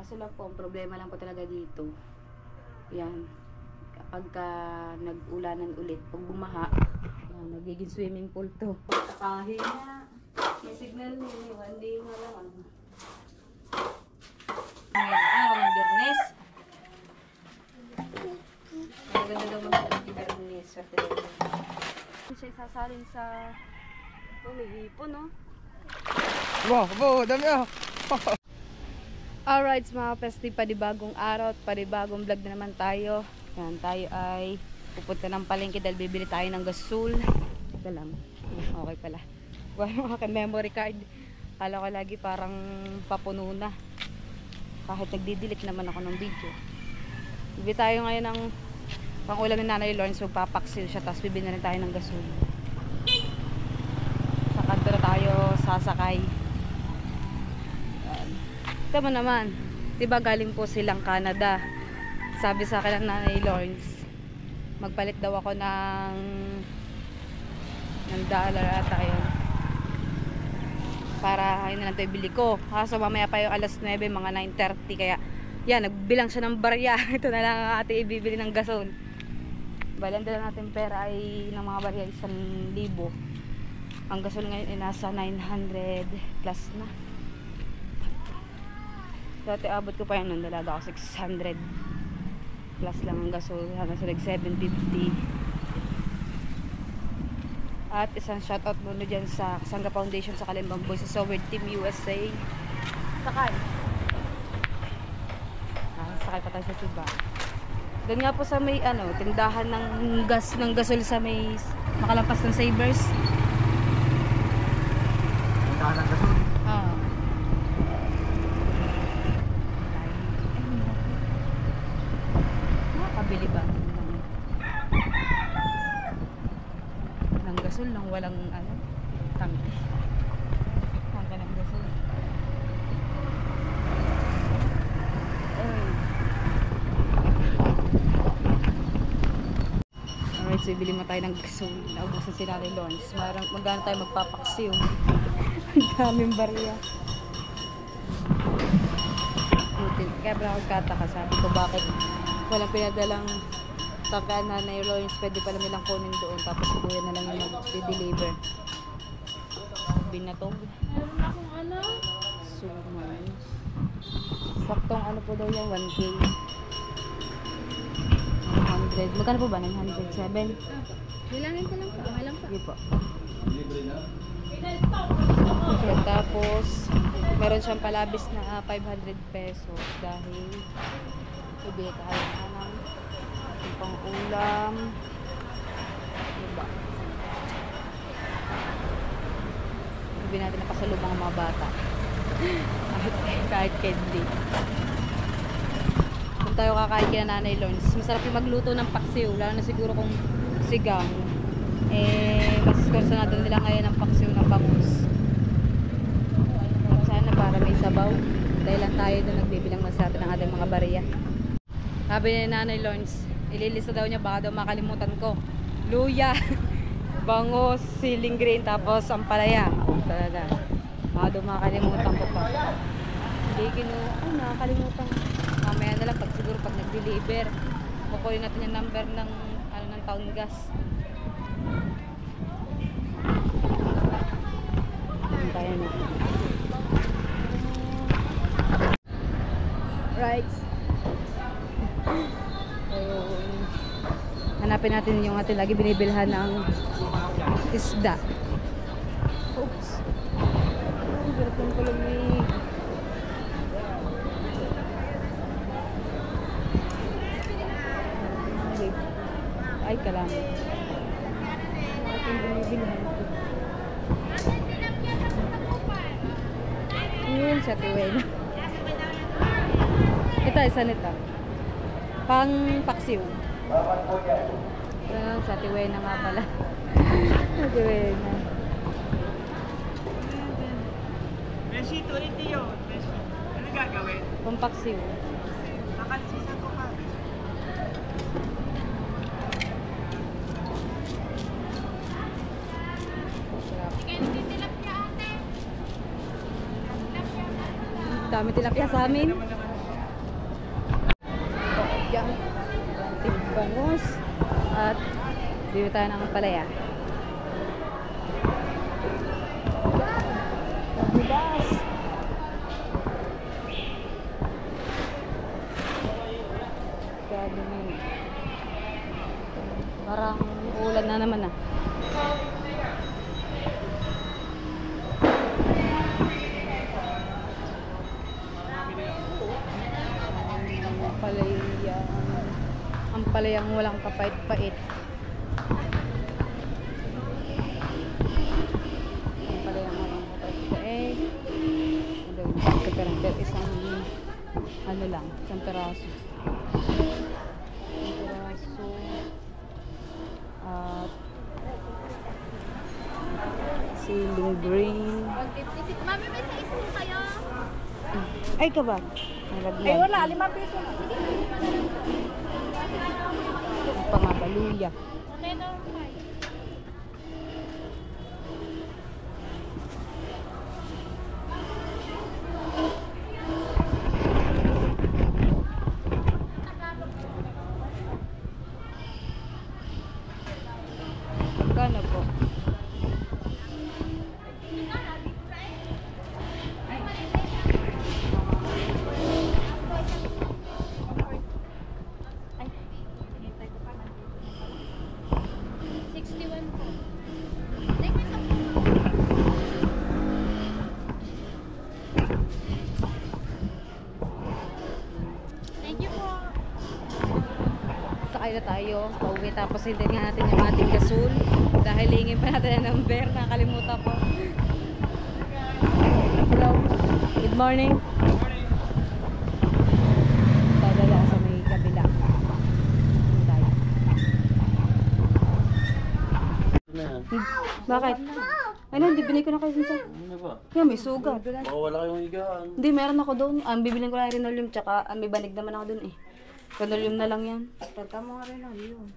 Kaso lang po, ang problema lang po talaga dito. Yan. Kapag nag-ulanan ulit, pag bumaha, yan, nagiging swimming pool to. Pahina. May signal nila. One day na lang. Ngayon, ng Biyernes. Ang ganda daw mag-Biyernes. Siya sasalin sa ipon, no? Wow, dami ah! Alright mga pesti, panibagong araw at panibagong vlog na naman tayo. Yan, tayo ay pupunta ng palengke dahil bibili tayo ng gasol. Ito lang. Okay pala. Wala mga memory card. Kala ko lagi parang papuno na. Kahit nagdidelete naman ako ng video. Bibili tayo ngayon ng pangulam ni Nanay Lawrence. Magpapaksil siya. Tapos bibili na rin tayo ng gasol. Sa kanto na tayo sasakay. Tama naman, diba galing po silang Canada. Sabi sa akin ng Nanay Lawrence, magpalit daw ako ng dollar ata yun. Para yun na lang ito ibili ko. Kaso mamaya pa yung alas 9, mga 9:30. Kaya yan, nagbilang siya ng barya. Ito na lang ang ating ibibili ng gasol. Balang dala natin pera ay ng mga barya 1,000. Ang gasol ngayon ay nasa 900 plus na. Dati abot ko pa yan nung dalaga ako 600 plus lang ang gasol, hanggang sa like 750. At isang shoutout muna dyan sa Kasanga Foundation sa Kalimbang Boys, sa Soward Team USA. Sakay pa tayo sa Suba. Doon nga po sa may tindahan ng gasol sa may makalampas ng Sabers. Tindahan ng gasol? Bili ba ng gasol nang walang tangke. Tangke ng gasol. Alright, so bili mo tayo ng gasol. Naubusan si Nanay Lawrence. Magkano tayo magpapaksiw. Ang daming barya. Kaya pala magkataka, sabi ko bakit walang pinadalang tangka na Nanay Lawrence, pwede pala nilang kunin doon, tapos kuya na lang yung mag-deliver. Binatog. Meron akong Suman. Saktong po daw yan, 1K. 100. Magkano po ba? 907? Bilangin ko lang po. Okay lang po. Sige po. Okay, tapos meron siyang palabis na 500 pesos dahil ibili tayo ng pang-ulam. Diba? Ibili natin na pasalubong ang mga bata. Kahit candy. Kung tayo kakain kina Nanay Lawrence, masarap yung magluto ng paksiw. Lalo na siguro kung sigang. Mas konsanado nila ngayon ng paksiw ng bangus. Sana para may sabaw. Dahil lang tayo doon nagbibilang masabi ng ating mga bariya. Sabi ni Nanay Lawrence, ililista daw niya, baka daw makalimutan ko. Luya, bangus, siling green, tapos ampalaya. Talaga. Baka daw makalimutan ko pa. Hindi nakakalimutan. Mamaya na lang, siguro pag nag-deliver, kukunin natin yung number ng town gas. Tayo na. Right. Hanapin natin yung ating lagi binibilhan ng isda. Oops. Ang hirap ng kulamig. Ay, kalamig. Ating binibilhan ito. Yun, sa tiway na. Ito, isa nito. Pang paksiw. Sa tiway na nga pala. Sa tiway na. Beshi, tulit yun. Beshi. Ano gagawin? Pang paksiw. Nakalsisan ko pa. Dami tilapia sa amin. luya, bangus, at bibili tayo ng palaya. Bigas. Grabe na yun. Parang ulan na naman ah. Palaya. Ang palayang walang kapait-pait. Ang palayang walang kapait-pait. Pero isang ano lang, isang peraso. Isang peraso. At ceiling green. Mami, may sa isip kayo? Ay, kabag. Ay, wala. 5 piso. Ang pangabaluya. Okay na lang. Magkano po? Thank you po. Sakay na tayo. Pauwi tapos hindi nga natin yung ating gasol. Dahil hingin pa natin ang number. Nakalimutan ko. Hello. Good morning. Dadala sa may kabila. Tayo. Bakit? Ano, hindi binigay ko na kayo siya. Ano ba? Yan, may sugat. Baka wala kayong higaan. Hindi, meron ako doon. Bibilin ko lang Rinolium, tsaka may banig naman ako doon eh. Rinolium na lang yan. Tama nga Rinolium.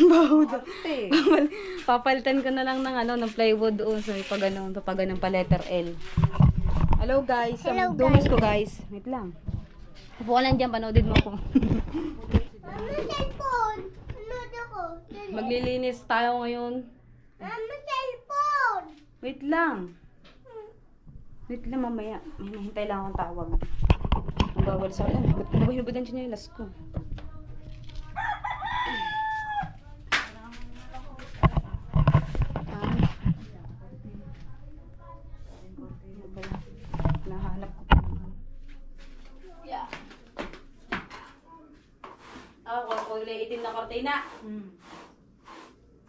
Baho daw. Papalitan ko na lang ng ano, ng plywood doon. So, papaganon pa letter L. Hello guys. Hello, Dumas ko guys. Wait lang. Upo ka lang dyan, panoodin mo ako. Mama, cellphone! Nanood ako. Maglilinis tayo ngayon. Mama, cellphone! Wait lang. Wait lang mamaya. May nahintay lang akong tawag. Ang bawal sa akin. Ba't ko na ba hinubad ang chinelas ko? Nahanap ko pa naman. Yeah. Kulay itim na kortina.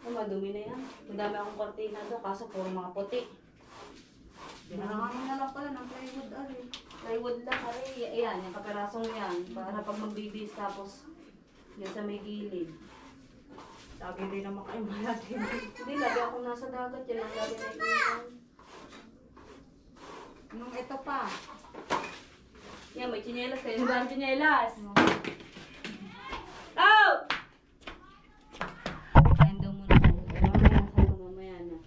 Oh, madumi na yan. Madami akong kortina doon, kaso puro mga puti. Pinangamin na lang pala ng plywood, ari. Plywood lang, ari. Ayan, yung kaperasong yan. Para pag magbibis, tapos yan sa may gilid. Lagi din naman kayo malaki. Hindi, lagi ako nasa dagat. Yan ang lagi na ilan. Nung ito pa. Yan, may chinelas kayo. Ba ang chinelas? Oh! Ayan daw muna ako. Mamaya, sabi ko mamaya na.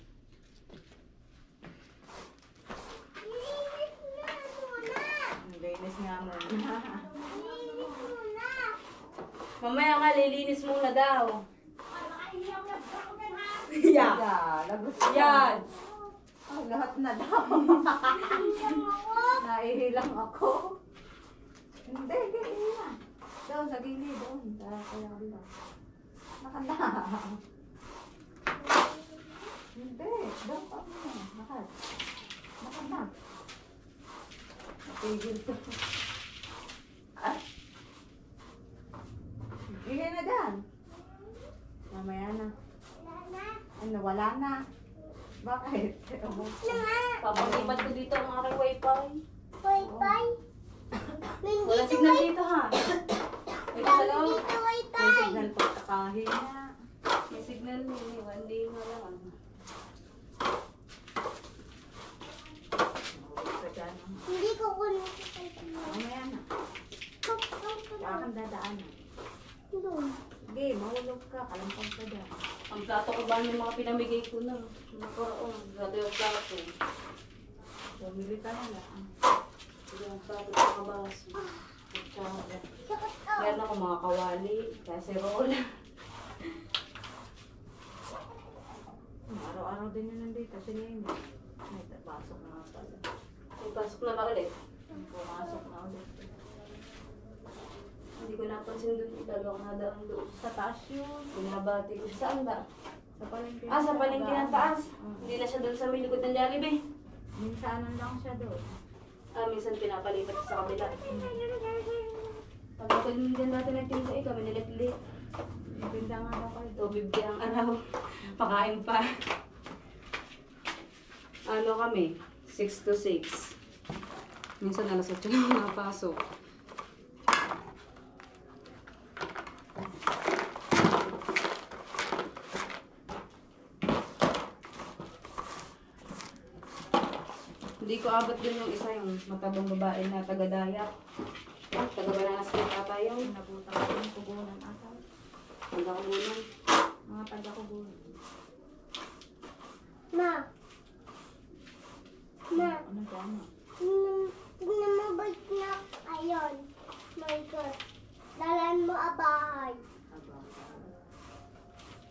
Linis nga muna. Mamaya nga, lilinis muna daw. Yan. Yan. Oh, lahat na daw. Naihilang ako. Hindi, ganyan na. Doon, sa gilid. Doon. Kaya lang. Nakala. Hindi. Doon pa mo. Nakal. Nakala. Natigil to. Ah. Bigay na dyan. Mamaya na. Ano, wala na. Bakit? Papag-ipat ko dito ang aking wifi. Wi-Fi? Wala signal dito ha. May dalaw. Dito May Wi-Fi. signal pa. Kahina. May signal ni Wendy na lang. Hindi ko kunin. Mamaya na. Saan dadaanan? Doon. Sige, mahulog ka. Kalampang ka dyan. Ang plato ko ba yung mga pinamigay ko na? Nakaraon. Gado yung plato. Bumili ka na lang. Sige, ang plato sa kabaso. Meron ako mga kawali, kaserola. Araw-araw din yun nandito. Sinini. May pasok na nga pala. May pasok na ba ulit? Pumasok na ulit. Hindi ko napansin doon. Dalawang nadaan doon. Sa taas yun. Binabati ko. Saan ba? Sa palengke. Sa palengke ng taas. Hindi na siya doon sa may likod ng Jollibee. Minsanan lang siya doon. Minsan pinapalipat sa kabila. Pag ako din dati nagtinda kami nilit-lit. Ibinda nga daw kayo. 250 ang araw. Pakain pa. Ano kami? 6 to 6. Minsan alas 8 na napasok. Hindi ko abot din yung isa, yung matabang babae na taga-Dayak. Taga-Bananas ko ata yung Nabuta ko yung kubunan ata. taga-Kubunan. Mga taga-kubunan. Ma, Ano dyan? tingnan mo ba na ayon? My God. Dalan mo ang bahay.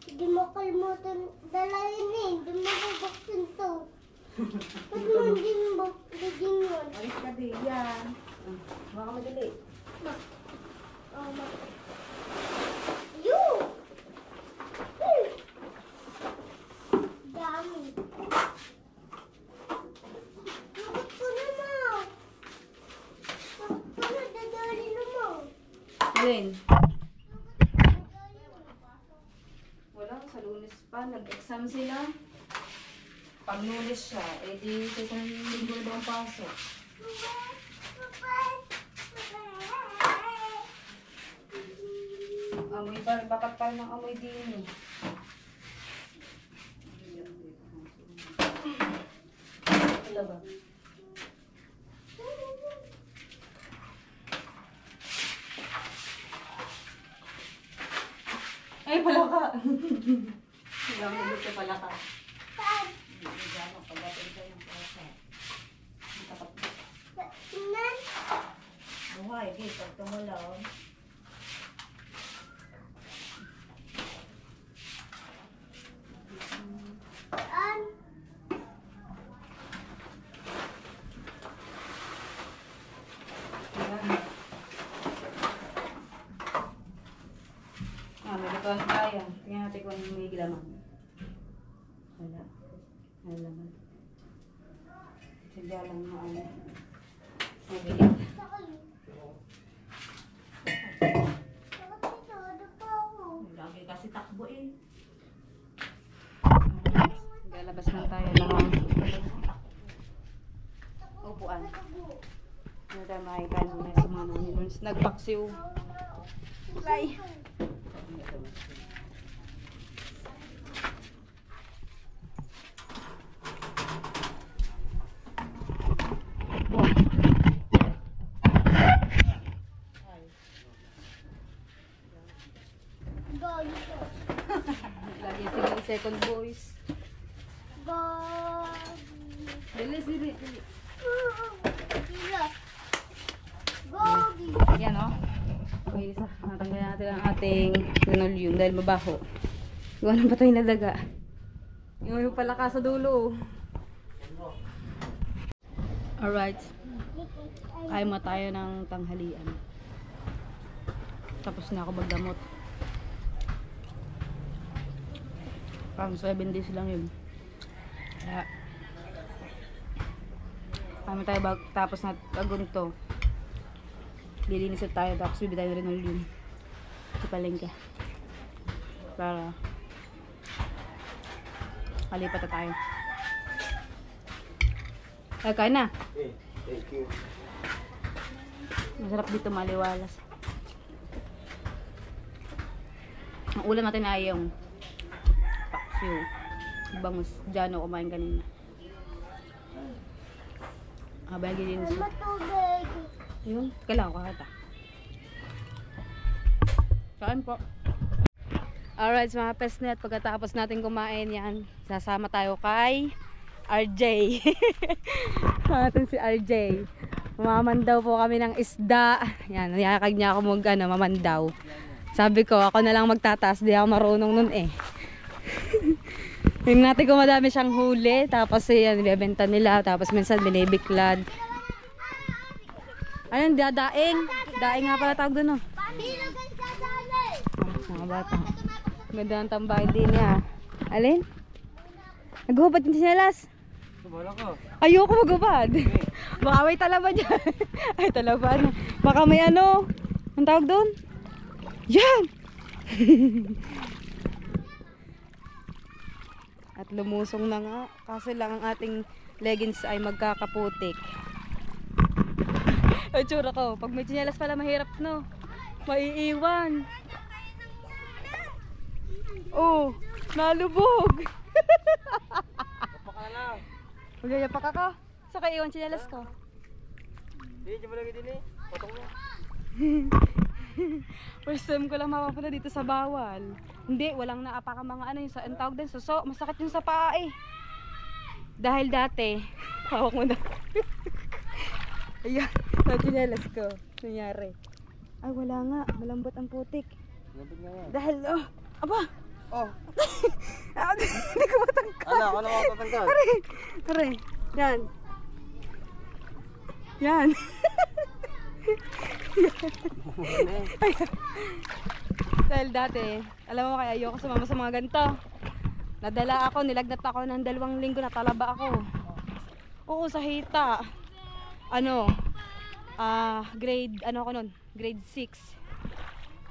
Hindi mo kalimutan dalayan eh. Hindi mo bubuksan to. Ba't mo hindi mo bigyan yun? Alis ka din. Yan. Baka madali. Ma. Oh, ma. You! Dami. Bakit ko na mo? Bakit ko na dadali na mo? Alin? Wala, sa Lunes pa. Nag-exam sila. Pag Lunes siya, edi sa isang linggo na daw ang pasok. Amoy pa, bakat pa ng amoy din eh. Ito ba? Ay, palaka! Ilang ulit ka palaka. Saan? Diyan, pagdating ka yung palaka. Tingnan. Buhay, guys, pag tumulaw. Saan? May lutuan tayo. Tingnan natin kung may laman. Wala. May laman. Sadya lang na ano. Mabilit. Saan? Bakit ito? Ano pa ako? Lagi kasi takbo eh. Lalabas na tayo ng upuan. Ano tayo makikita na sa mga nilons. Nagpaksiw. Bye. Gogi. Lagi sige second voice. Gogi. Bilis, bilis, bilis. Sila. Gogi. Yan o. Okay, isa. Natanggalin natin ang ating linoleum dahil mabaho. Iwan ang patay na daga. Yung palaka sa dulo. Alright. Kain mo tayo ng tanghalian. Tapos na ako magdamot. Pang 7 days lang yun. Kaya kami tayo tapos na agunto. Lilinis tayo tapos bibili tayo rin ng linoleum sa palengke para kalipat na tayo. Ay, kain na. Thank you. Masarap dito, maliwalas. Ang ulam natin ay yung paksiw. Bangus. Diyan ako kumain kanina. Habang gilinis. Matubig. Yun, kailangan ko kakita. Kain po. Alright, mga pesnet, pagkatapos natin kumain yan, sasama tayo kay RJ. Natin si RJ. Mamandaw po kami ng isda. Yan, niyakag niya ako mamandaw. Sabi ko, ako na lang magtataas. Di ako marunong nun eh. Tingnan natin kung madami siyang huli. Tapos yan, bibenta nila. Tapos minsan binibiklad. Ayun, daing. Daing nga pala tawag doon, oh. Mga bata. Ganda ng tambay din niya. Alin? Naghubad yung sinelas. Wala ko. Ayoko maghubad. Baka may talaban dyan. Ay, talaban. Baka may ano. Ang tawag doon? Yan! At lumusong na nga. Kaso lang ang ating leggings ay magkakaputik. Ay, tsura ko. Pag may tsinelas pala mahirap, no? Maiiwan. Oh, nalubog. Kapaka na. Magyayapak ako. Sa kayo iwan tsinelas ko. Hindi, dyan mo lagi din eh. Patong mo. First time ko lang mapapunta dito sa bawal. Hindi, walang naapaka mga ano yung ang tawag din, suso. Masakit yung sa paa eh. Dahil dati, hawak mo na. Ayan, tsinelas ko. Nangyari. Ay, wala nga. Malambot ang putik. Labot nga yan. Dahil, oh, aba! Oh, Hindi ko matangkad. ano? Ako na matatangkad. Are, yan. Yan. Dahil dati, alam mo kaya ayoko sumama sa mga ganito. Nadala ako, nilagnat ako ng 2 linggo, natalaba ako. Oo, sa hita. Ano, grade, ano ako nun? Grade 6.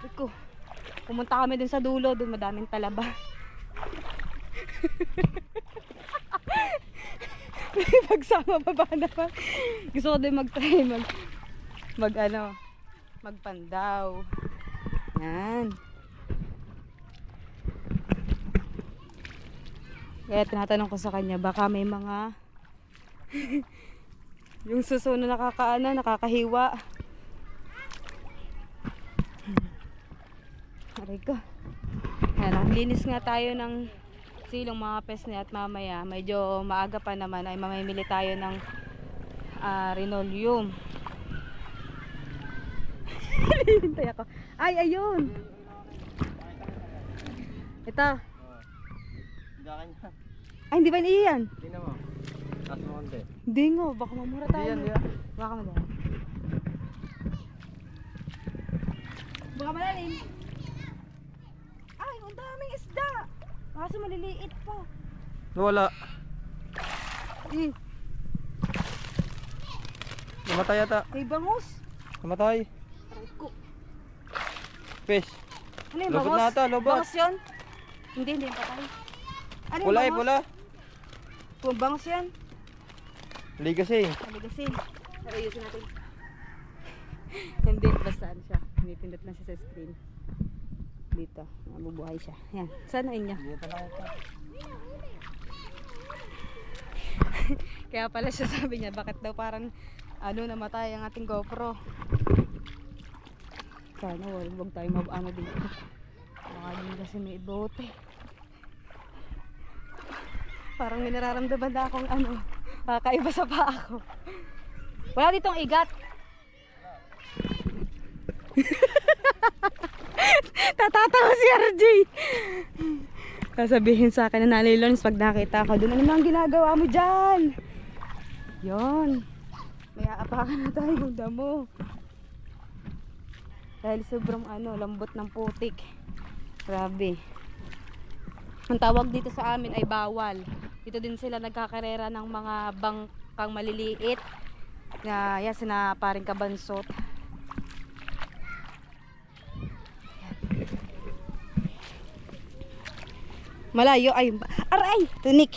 Ito, pumunta kami dun sa dulo, dun madaming talaba. Pagsama pa ba naman? Gusto ko din mag-try magpandaw. Yan. Kaya tinatanong ko sa kanya, baka may mga yung suso na nakakahiwa. Aray ko. Yan, naglinis nga tayo ng silong mga pesne at mamaya medyo maaga pa naman ay mamimili tayo ng linoleum. Hintay ako. Ay, ayun. Ito. Hindi ka niya. Ay, hindi ba iyan? Tingnan mo. Taas mo konti. Hindi nga, baka mamura tayo. Hindi yan. Baka madali. Baka malalim. Ay, ang daming isda. Kaso maliliit pa. Wala. Namatay yata. May bangus. Namatay. Aray ko. Fish. Ano yung Lobot bangus? na ata, lobot. Bangus yun? Hindi patay. Ano yung Pula eh, bangus? pula. Kung bangus yan. Legacy. Aligasin. Ayusin natin. Hindi, basta ano siya. Pinipindot lang siya sa screen. Dito, mabubuhay siya. Yan, sana inyo. Dito na ito. Kaya pala siya sabi niya, bakit daw parang namatay ang ating GoPro. Sana wag tayo mabano dito. Baka din kasi may bote. Parang may nararamdaman na akong kakaiba sa paa ko. Wala ditong igat. Tatatawa si RJ. Sasabihin sa akin na Nanay Lawrence pag nakita ko, doon ano naman ginagawa mo dyan? Yon. May aapakan na tayo ng damo. Dahil sobrang lambot ng putik. Grabe. Ang tawag dito sa amin ay bawal. Dito din sila nagkakarera ng mga bangkang maliliit na yan sina paring kabansot. Malayo ay aray, tunik.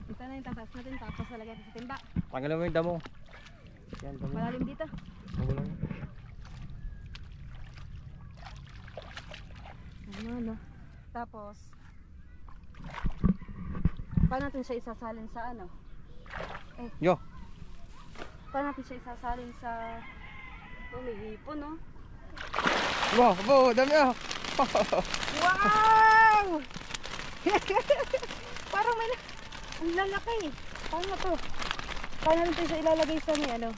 Ito na yung tatas natin tapos lalagyan natin sa timba. Tanggalin mo yung damo. Yan, damo. Malalim dito. Magulang. Tapos paano natin siya isasalin sa Yo. paano natin siya isasalin sa may hipon, no? Wow, dami ah. Wow! Parang may ang lalaki. Paano to? Paano rin tayo ilalagay sa ni ano?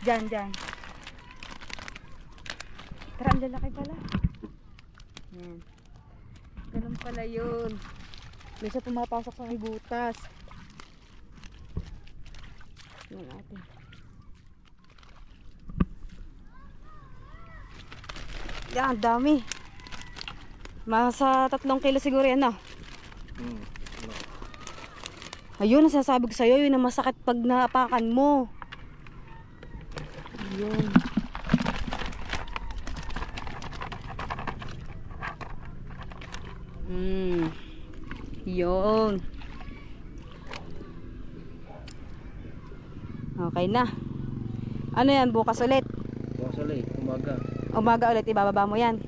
Diyan. Tara, ang lalaki pala. Yan. Ganun pala yun. May siya pumapasok sa may butas. Yan natin. Yan, dami. Masa 3 kilo siguro yan, no? Ayun, nasasabi ko sa'yo, yun ang masakit pag naapakan mo. Ayun. Yun. Okay na. Ano yan, bukas ulit? Bukas ulit, umaga. Umaga ulit, ibababa mo yan.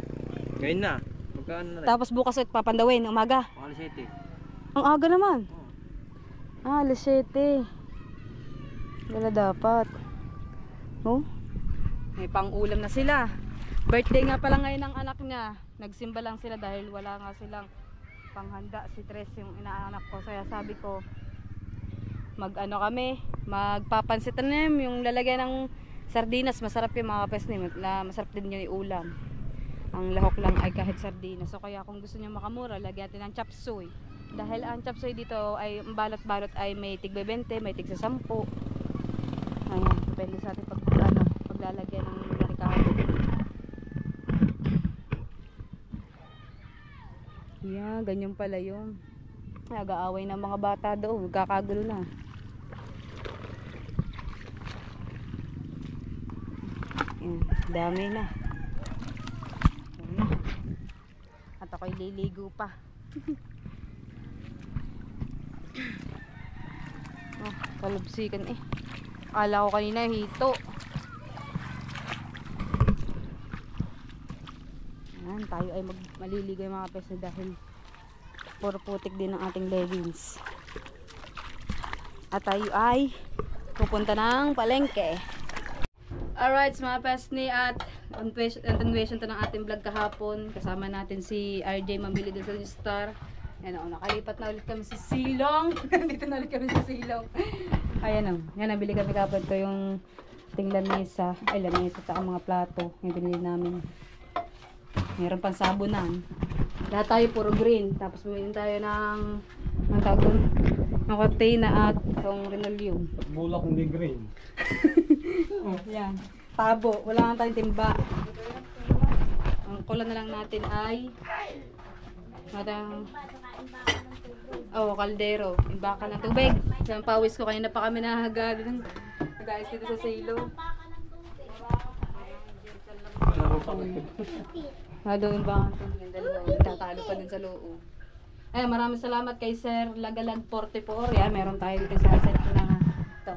Ngayon na. Magkaan na rin. Tapos bukas ulit papandawin, umaga. Alas 7. Ang aga naman. Alas 7. Wala dapat. Oh? May pang-ulam na sila. Birthday nga pala ngayon ng anak niya. Nagsimba lang sila dahil wala nga silang panghanda. Si Tres yung inaanak ko. Kaya sabi ko, mag-ano kami, magpapansit na yung lalagyan ng sardinas. Masarap yung mga kapesnim. Masarap din yung ulam. Ang lahok lang ay kahit sardinas. So kaya kung gusto niyo makamura, lagyan natin ng chop suey. Dahil ang chop suey dito ay balot-balot ay may tig 20, may tig 10. Ayan, depende sa atin paglalagyan ng rekado. Yeah, ganyan pala yung nag-aaway ng mga bata doon, nagkakagulo na. Ayan, dami na. At ako'y liligo pa. Oh, kalubsikan eh. Akala ko kanina hito. Ayan, tayo ay maliligo yung mga pesa dahil puro putik din ang ating leggings. At tayo ay pupunta ng palengke. Alright, mga pesni, at continuation to ng ating vlog kahapon. Kasama natin si RJ mamili din sa Star. Ayan o, nakalipat na ulit kami sa Silong. Dito na ulit kami sa Silong. Ayan o, yan, nabili kami kahapon. Ito yung ating lamesa. Ay, lamesa at mga plato. Yung binili namin. Meron pang sabunan. Lahat tayo puro green. Tapos bumili tayo ng tagon, ng cortina at itong linoleum. Bulak hindi green. Oh, yan. Tabo. Wala nga tayong timba. Ang kulang na lang natin ay kaldero. Imbaka ng tubig. Sa pawis ko, kanina pa kami nahagad. Nag-ayos dito sa silo. Doon ba ang tatalo pa din sa loob. Ay, maraming salamat kay Sir Lagalag 44. Yan, meron tayo dito sa set na ito.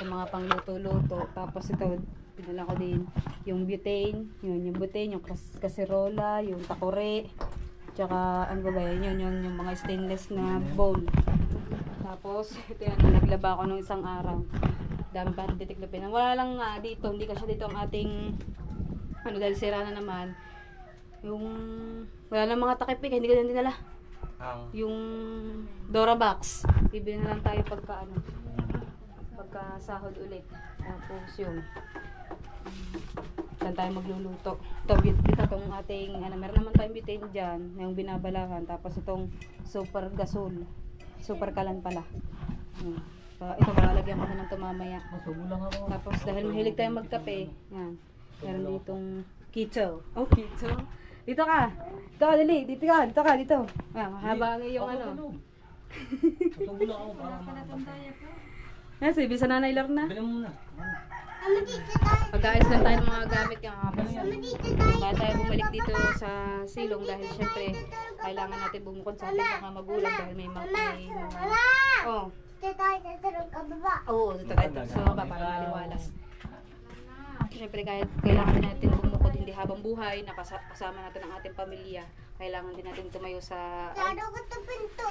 Sa mga pangluto-luto. Tapos ito, pinala ko din yung butane, yung butane, yung kaserola, yung takore, tsaka ano ba yun, yung mga stainless na bowl. Tapos ito yan, naglaba ako nung isang araw. Dami pa titiklopin. Wala lang nga dito, hindi kasi dito ang ating ano, dahil sira na naman. Yung wala lang mga takipik, hindi ko din dinala. Yung Dora box, bibili na lang tayo pagka sahod ulit. Tapos yung saan tayo magluluto. Ito itong ating meron naman tayong butane dyan, yung binabalahan. Tapos itong super gasol, super kalan pala. Ito lalagyan ko na ng tumamaya. Tapos dahil mahilig tayong magkape, yan, meron ditong keto. Oh, keto. Dito ka. Dito ka, dali. Dito ka. Dito. Mahaba yung ano. Tutulong ako para makapantay. Yes, ibig sa Nanay Lorna. Bili mo muna. Pag-aayos lang tayo ng mga gamit yung kapal. Dito tayo. Kaya tayo bumalik dito sa silong dahil syempre kailangan natin bumukod sa ating mga magulang dahil may mga oh. Dito tayo sa kababa. Oo, dito tayo sa baba para maliwalas. Siyempre kailangan din natin bumukod hindi habang buhay, nakasama natin ang ating pamilya. Kailangan din natin tumayo sa Sado ko ito pinto.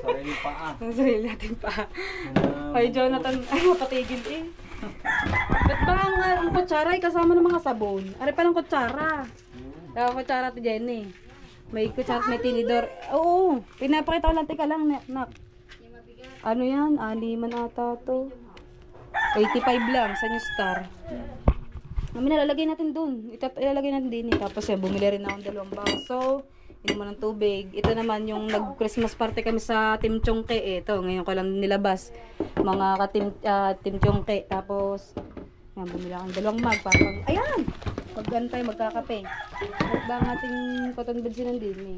Sarili pa ang sarili natin pa. Ay, Jonathan, ay mapatigil eh. Ba't ba ang kutsara ay kasama ng mga sabon? Ari palang kutsara. Kutsara to Jenny. May kutsara at may tinidor. Oo, pinapakita ko lang. Teka lang, nak. Ano yan? Aliman ata to. 85 lang sa New Star. Mami, nalalagay natin dun. Ilalagay natin din. Tapos bumili rin ako ng 2 baso. Inuman ng tubig. Ito naman yung nag-Christmas party kami sa Team Chongke. Ito, ngayon ko lang nilabas. Mga ka-Team Chongke. Tapos, yan, bumili ako ng 2 mug. Parang, ayan! Pag tayo magkakape. At ba ang ating cotton buds nandun eh.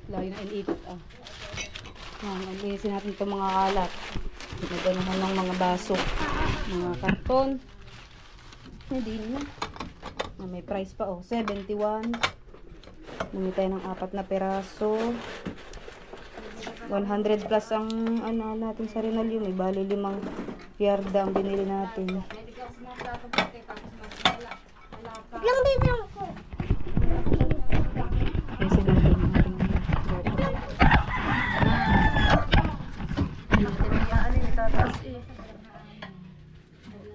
Layo na iniipit Yan, alisin natin itong mga kalat. Ito naman ng mga baso. Mga karton. Hindi na. May price pa 71. Bumili tayo ng 4 na peraso. 100 plus ang ano natin sa Rinalyo. May bali 5 yarda ang binili natin. Lang biblang ko. May siguro natin.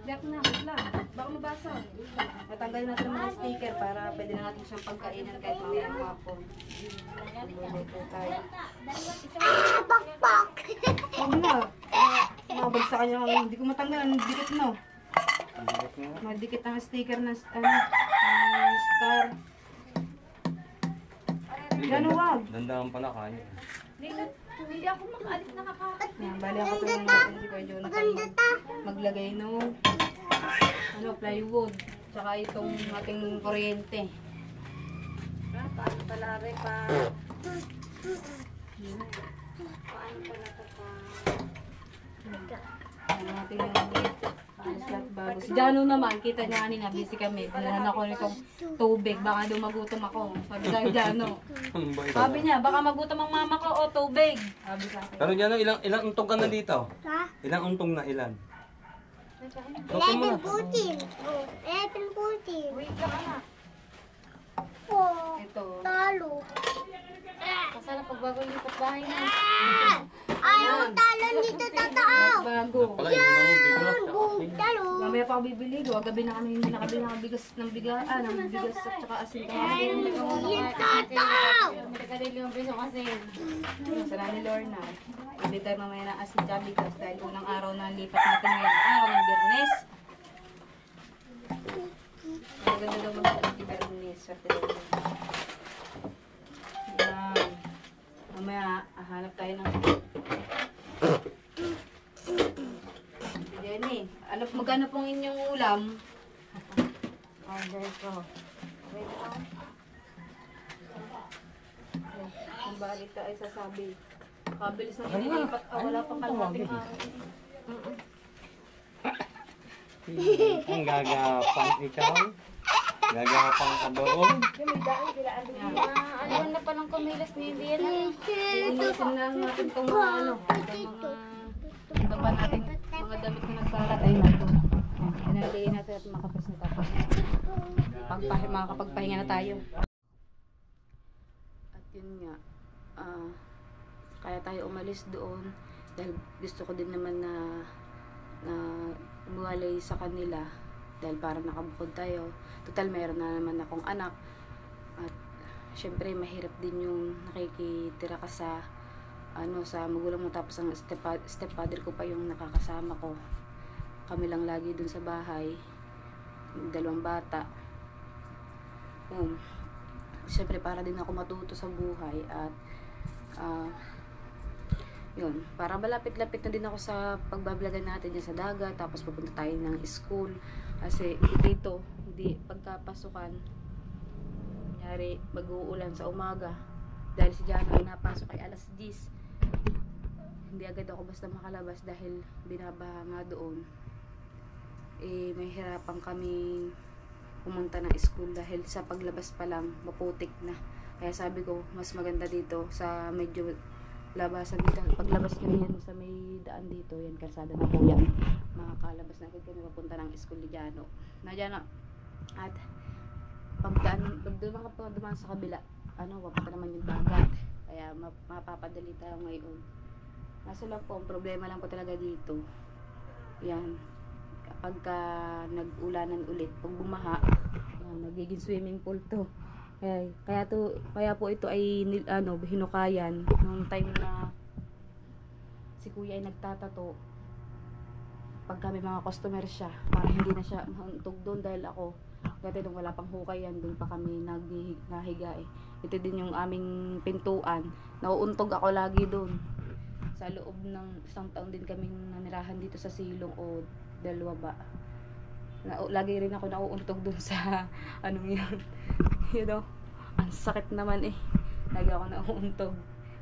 Yak na, wait lang. Baka mabasa. Natanggalin natin ang mga sticker para pwede na natin siyang pagkainan kahit mamaya ang hapon. Luluto tayo. Pakpak. Huwag na. Mabagsak niya kami. Hindi ko matanggal. Ang dikit no. Madikit ang sticker na star. Gano'n wag. Dandahan pala kanya. Hindi ako makaalis nakaka. Yan, bali ako tulungan natin si Kuya Jonathan maglagay no plywood. Tsaka itong ating kuryente. Paano pala rin pa? Paano pala ito pa? Ano natin yung lahat bago. Si Jano naman, kita niya kanina, busy kami. Dalahan ako nitong tubig, baka daw magutom ako. Sabi sa Jano. Sabi niya, baka magutom ang mama ko o tubig. Sabi sa akin. Pero Jano, ilang untong ka na dito? Ha? Ilang untong na ilan? Eleven putin. Eleven putin. Wait lang anak. Oh, Ito. talo. Kasala pagbago yung lipat bahay na. Ayaw talo dito tatao. Bago. Pala, yung mga bigla. Talo. Mamaya pa ako bibili. Gabi na kami hindi nakabili ng bigas ng bigas at saka asin. Yung tatao. May tagalili yung peso kasi. Sa ni Lorna. Bibili tayo mamaya ng asin at bigas dahil unang araw na lipat natin ngayon. Araw ng Biyernes. Maganda daw mag-Biyernes. Yan. Mamaya, hanap tayo ng Jenny, ano magkano pong inyong ulam? Order ko. Wait lang. Ang balita ay sasabi. Kabilis na inilipat. Wala pa kalahating araw. Ang gagapang ikaw. Gagapang ka doon. Ano na palang kumilas ni Indiana? Inisin lang natin itong mga ano. Itong pa natin mga damit na nagkalat ay nato. Inaliin natin at makapos na tapos. Makakapagpahinga na tayo. At yun nga. Kaya tayo umalis doon dahil gusto ko din naman na umuwalay sa kanila dahil para nakabukod tayo. Total meron na naman akong anak at syempre mahirap din yung nakikitira ka sa sa magulang mo tapos ang stepfather ko pa yung nakakasama ko. Kami lang lagi dun sa bahay, 2 bata. Syempre para din ako matuto sa buhay at yun, para malapit-lapit na din ako sa pagbablagan natin dyan sa dagat, tapos pupunta tayo ng school kasi dito, hindi pagkapasukan kunyari mag-uulan sa umaga dahil si Jana ay napasok ay alas 10, hindi agad ako basta makalabas dahil binabaha nga doon. May hirapan kami pumunta ng school dahil sa paglabas pa lang maputik na, kaya sabi ko mas maganda dito sa medyo labasan dito. Paglabas nyo yan sa may daan dito, yan kalsada na po yan, makakalabas na agad kami papunta ng school ni Jano na Jano. At pag dumaan sa kabila papunta naman yung dagat, kaya mapapadali tayo ngayon. Kaso lang po, ang problema lang po talaga dito yan, kapag nag-ulanan ulit, pag bumaha yan, nagiging swimming pool to Kaya po ito ay hinukayan nung time na si kuya ay nagtatato. Pagka may mga customer siya, para hindi na siya mahantog doon dahil ako dati nung wala pang hukayan doon pa kami nahiga eh. Ito din yung aming pintuan. Nauuntog ako lagi doon. Sa loob ng 1 taon din kaming nanirahan dito sa silong o 2 ba. Lagi rin ako nauuntog doon sa anong yun. You know, ang sakit naman eh. Lagi ako nauuntog.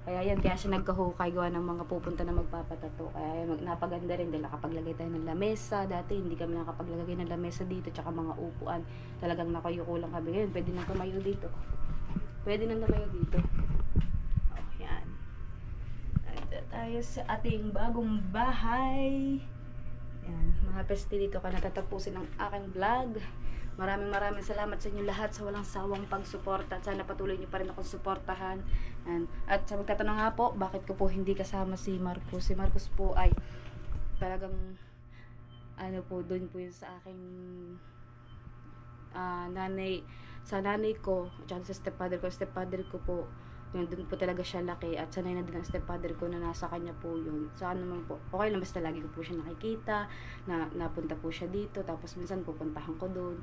Kaya siya nagkahukay gawa ng mga pupunta na magpapatato. Kaya napaganda rin dahil nakapaglagay tayo ng lamesa. Dati hindi kami nakapaglagay ng lamesa dito tsaka mga upuan. Talagang nakayuko lang kami. Ngayon pwede nang tumayo dito. Oh, yan. Ito tayo sa ating bagong bahay. Yan, mga peste dito ka natatapusin ng aking vlog. Maraming salamat sa inyo lahat sa walang sawang pagsuporta. Sana patuloy niyo pa rin akong suportahan. At sa magtatanong nga po, bakit ko po hindi kasama si Marcos? Si Marcos po ay talagang doon po yun sa aking nanay ko at sa stepfather ko po. Doon po talaga siya laki at sanay na din ang stepfather ko na nasa kanya po yun. Saan naman po, okay lang basta lagi ko po siya nakikita, napunta po siya dito, tapos minsan pupuntahan ko doon.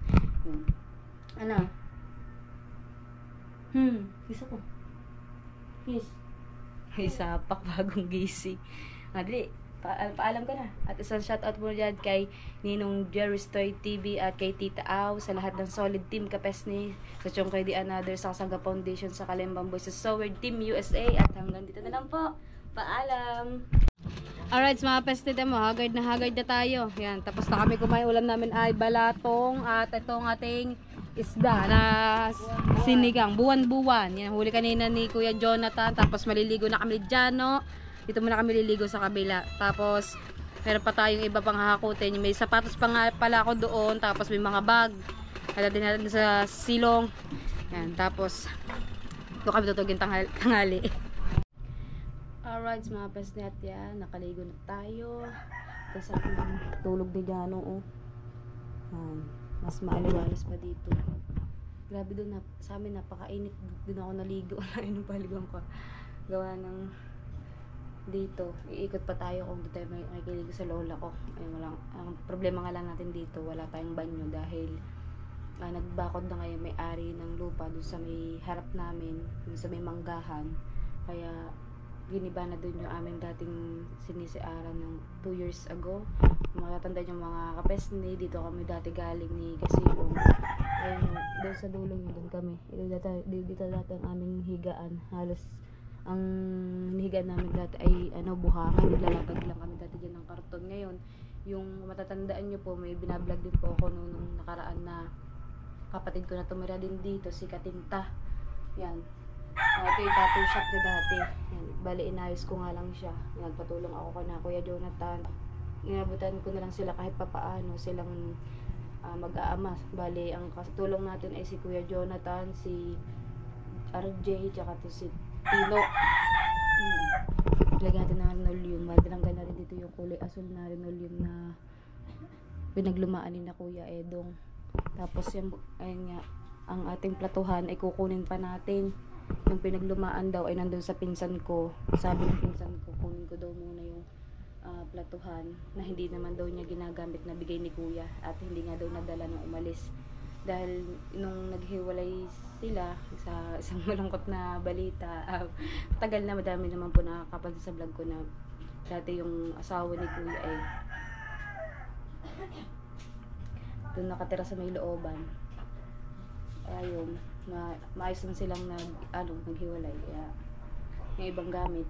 Yun. Isa ko. Yes. May sapak bagong gising. Dali, paalam ka na. At isang shoutout mo dyan kay Ninong Jerry's Toy TV at kay Tita Au, sa lahat ng solid team Kapesni, sa Chongkay Di Another, sa Kasanga Foundation, sa Kalembang Boys, sa Soward Team USA. At hanggang dito na lang po. Paalam! Alright, mga pestite mo, haggard na tayo. Yan, tapos na kami kumain. Ulam namin ay balatong at itong ating isda na sinigang. Buwan-buwan. Yan, huli kanina ni Kuya Jonathan. Tapos maliligo na kami dyan, no? Dito muna kami liligo sa kabila. Tapos, meron pa tayong iba pang hahakutin. May sapatos pa nga pala ako doon. Tapos may mga bag. Halatin natin sa silong. Yan, tapos, doon kami tutugin tanghali. Alright, mga pesnet yan. Nakaligo na tayo. Tapos tulog ni Jano, oh. Mas maaliwalas pa dito. Grabe doon, sa amin napakainit. Doon ako naligo. Ayun ang paliguan ko. Gawa ng dito, iikot pa tayo kung dito tayo makikiligo sa lola ko. Ayun, ang problema nga lang natin dito, wala tayong banyo dahil nagbakod na ngayon may-ari ng lupa doon sa may harap namin, doon sa may manggahan. Kaya giniba na doon yung aming dating sinisiaran ng 2 years ago. Matatanda yung mga kapesni, dito kami dati galing ni Kasilong. Ayun, doon sa dulong doon kami. Dito dati ang aming higaan. Halos ang hinihigaan namin dati ay buhangan, naglalatag lang kami dati dyan ng karton. Ngayon, yung matatandaan nyo po, may binablog din po ako nung nakaraan na kapatid ko na tumira din dito, si Katinta. Yan. Ito yung tattoo shop na dati. Yan. Bali, inayos ko nga lang siya. Nagpatulong ako na Kuya Jonathan. Inabutan ko na lang sila kahit papaano silang mag-aama. Bali, ang katulong natin ay si Kuya Jonathan, si RJ, tsaka si Tino. Lagyan natin ng linoleum. Madalanggan natin dito yung kulay asul na linoleum na pinaglumaan ni na Kuya Edong. Tapos yung, ayun nga, ang ating platuhan ay kukunin pa natin. Yung pinaglumaan daw ay nandun sa pinsan ko. Sabi ng pinsan ko, kunin ko daw muna yung platuhan na hindi naman daw niya ginagamit na bigay ni Kuya at hindi nga daw nadala nung umalis. Dahil nung naghiwalay sila sa isang malungkot na balita, tagal na, madami naman po nakakapag sa vlog ko na dati yung asawa ni Kuya ay doon nakatira sa may looban. Ayun, maayos na silang naghiwalay. Kaya yung ibang gamit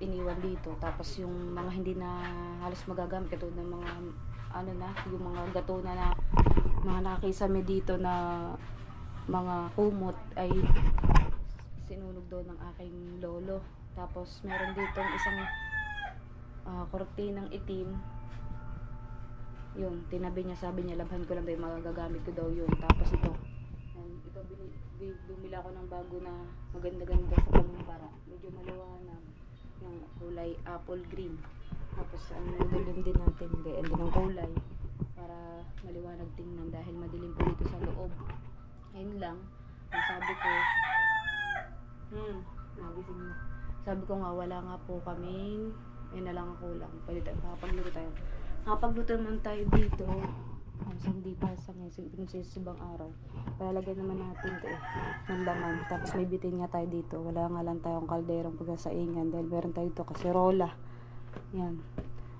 iniwan dito, tapos yung mga hindi na halos magagamit katulad ng mga yung mga gato na mga nakisame dito na mga kumot ay sinunog doon ng aking lolo. Tapos meron dito isang kortinang itim, yun, tinabi niya, sabi niya labhan ko lang daw yung magagamit ko daw yun. Tapos ito bumili ako ng bago na maganda-ganda sa para medyo maliwanag, yung kulay apple green. Tapos dilim din natin, gayan din ang kulay para maliwanag tingnan dahil madilim po dito sa loob. Ayun lang. Sabi ko, nagising na. Sabi ko nga, wala nga po kaming, yun na lang ang kulang. Pwede tayo, nakapagluto tayo. Nakapagluto naman tayo dito. Hindi pa sa ibang araw. Palalagyan naman natin ito ng laman. Tapos may bitin nga tayo dito. Wala nga lang tayong kalderong pagkasaingan dahil meron tayo dito kaserola. Yan.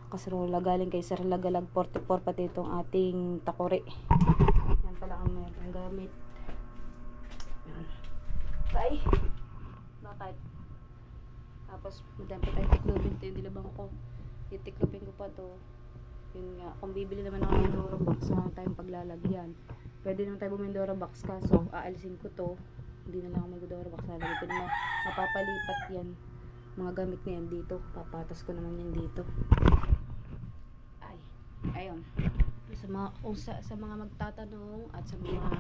Kaserola galing kay Sir Lagalag 44 pati itong ating takore. Yan pala ang meron gamit. Yan. Tay. Bakit? Tapos madami pa tayo tiklopin. Ito yung dilabang ko. Itiklopin ko pa to. Yun nga, kung bibili naman ako ng Dora box, wala tayong paglalagyan. Pwede naman tayo bumili ng Dora box, kaso aalisin ko to. Hindi na lang ako mag-Dora box. Lalagay ko naman, mapapalipat yan. Mga gamit na yan dito. Papatas ko naman yan dito. Ay, ayun. Sa mga magtatanong at sa mga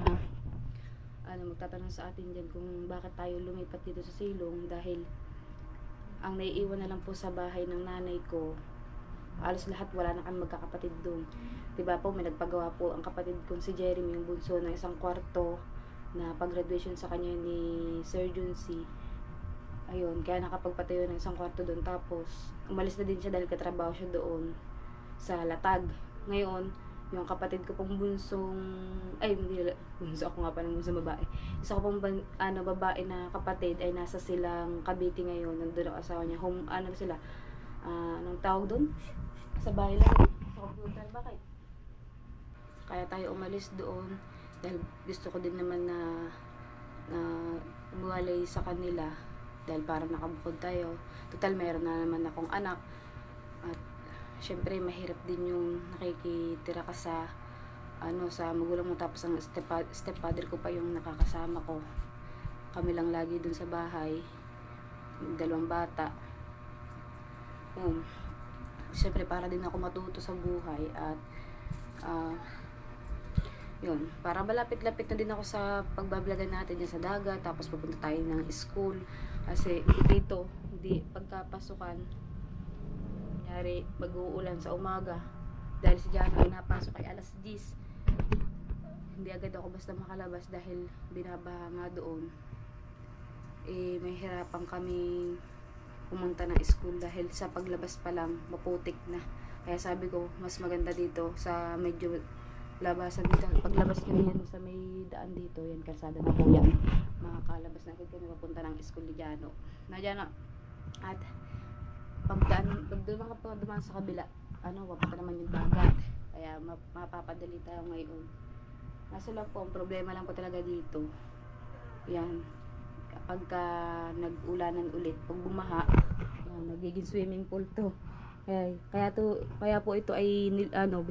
magtatanong sa atin dyan kung bakit tayo lumipat dito sa Silong, dahil ang naiiwan na lang po sa bahay ng nanay ko, alos lahat wala na kami magkakapatid doon. Diba po, may nagpagawa po ang kapatid kong si Jeremy, yung bunso, ng isang kwarto na pag-graduation sa kanya ni Sir Juncy. Ayun, kaya nakapagpatayo ng isang kwarto doon. Tapos, umalis na din siya dahil katrabaho siya doon sa Latag. Ngayon, yung kapatid ko pong bunsong, bunso ako nga pa ng bunsong babae. Isa ko pong babae na kapatid ay nasa silang Cavite ngayon. Nandun ang asawa niya. Sila? Anong tawag doon? Sa bahay lang. Sa computer. Bakit? Kaya tayo umalis doon dahil gusto ko din naman na buwalay sa kanila dahil para nakabukod tayo. Total, meron na naman akong anak. At syempre, mahirap din yung nakikitira ka sa sa magulang mo, tapos ang stepfather ko pa yung nakakasama ko. Kami lang lagi dun sa bahay. 2 bata. Siyempre para din ako matuto sa buhay at yun, para malapit-lapit na din ako sa pagbablagan natin dyan sa dagat, tapos pupunta tayo ng school kasi dito, hindi pagkapasukan kunyari mag-uulan sa umaga dahil si Jana ay napasok ay alas 10, hindi agad ako basta makalabas dahil binabaha nga doon. May hirapan kami pumunta ng school dahil sa paglabas pa lang maputik na. Kaya sabi ko mas maganda dito sa medyo labasan dito. Paglabas nyo yan sa may daan dito, yan kalsada na po yan, makakalabas na kami papunta ng school ni Jano na Jano. At pagdumaan sa kabila, wapunta naman yung dagat, kaya mapapadali tayo ngayon. Nasa lang po, ang problema lang po talaga dito yan, kapag nag-ulanan ulit, pag bumaha, nagiging swimming pool to. Kaya po ito ay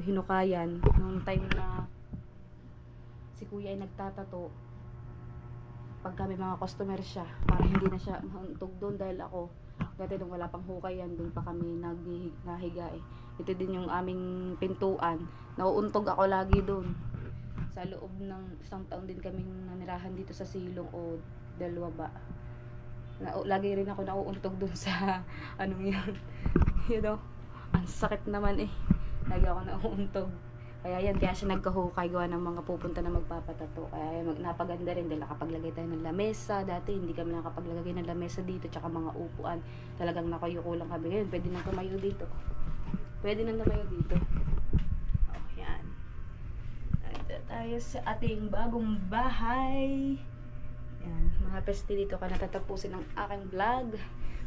hinukayan nung time na si kuya ay nagtatato. Pag kami mga customer siya, para hindi na siya mahuntog doon dahil ako, dati nung wala pang hukayan, doon pa kami nahiga eh. Ito din yung aming pintuan, nauuntog ako lagi doon. Sa loob ng 1 taon din kaming nanirahan dito sa Silong o 2 ba. Lagi rin ako nauuntog dun sa yan. Ang sakit naman eh. Lagi ako nauuntog. Kaya siya nagkahukay gawa ng mga pupunta na magpapatato. Kaya napaganda rin dahil nakapaglagay tayo ng lamesa. Dati hindi kami nakapaglagay ng lamesa dito, tsaka mga upuan. Talagang nakayuko lang kami. Ngayon pwede nang tumayo dito. Yan. Tayo sa ating bagong bahay. Yan, mga peste dito ka natatapusin ang aking vlog.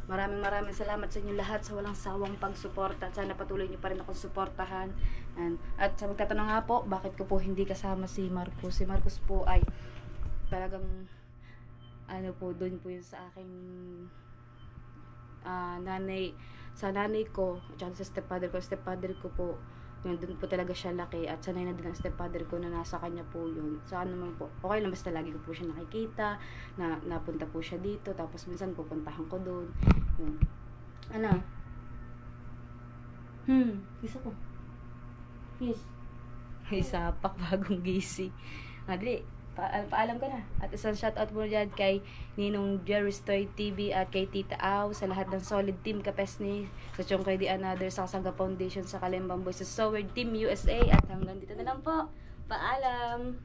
Maraming salamat sa inyo lahat sa walang sawang pagsuporta. Sana patuloy niyo pa rin akong suportahan. At sa magtatanong nga po, bakit ko po hindi kasama si Marcos? Si Marcos po ay talagang doon po yun sa aking nanay, sa nanay ko at sa stepfather ko po. Yun, doon po talaga siya laki at sanay na din ang stepfather ko na nasa kanya po yun. So naman po, okay lang basta lagi ko po siya nakikita, napunta po siya dito, tapos minsan pupuntahan ko doon. Yun. Isa ko. Yes. Ay, sapak bagong gising. Dali, paalam ka na. At isang shoutout mo dyan kay Ninong Jerry's Toy TV at kay Tita Au, sa lahat ng solid team Kapesni, sa Chongkay Di Another, sa Kasanga Foundation, sa Kalembang Boys, sa Soward Team USA. At hanggang dito na lang po. Paalam!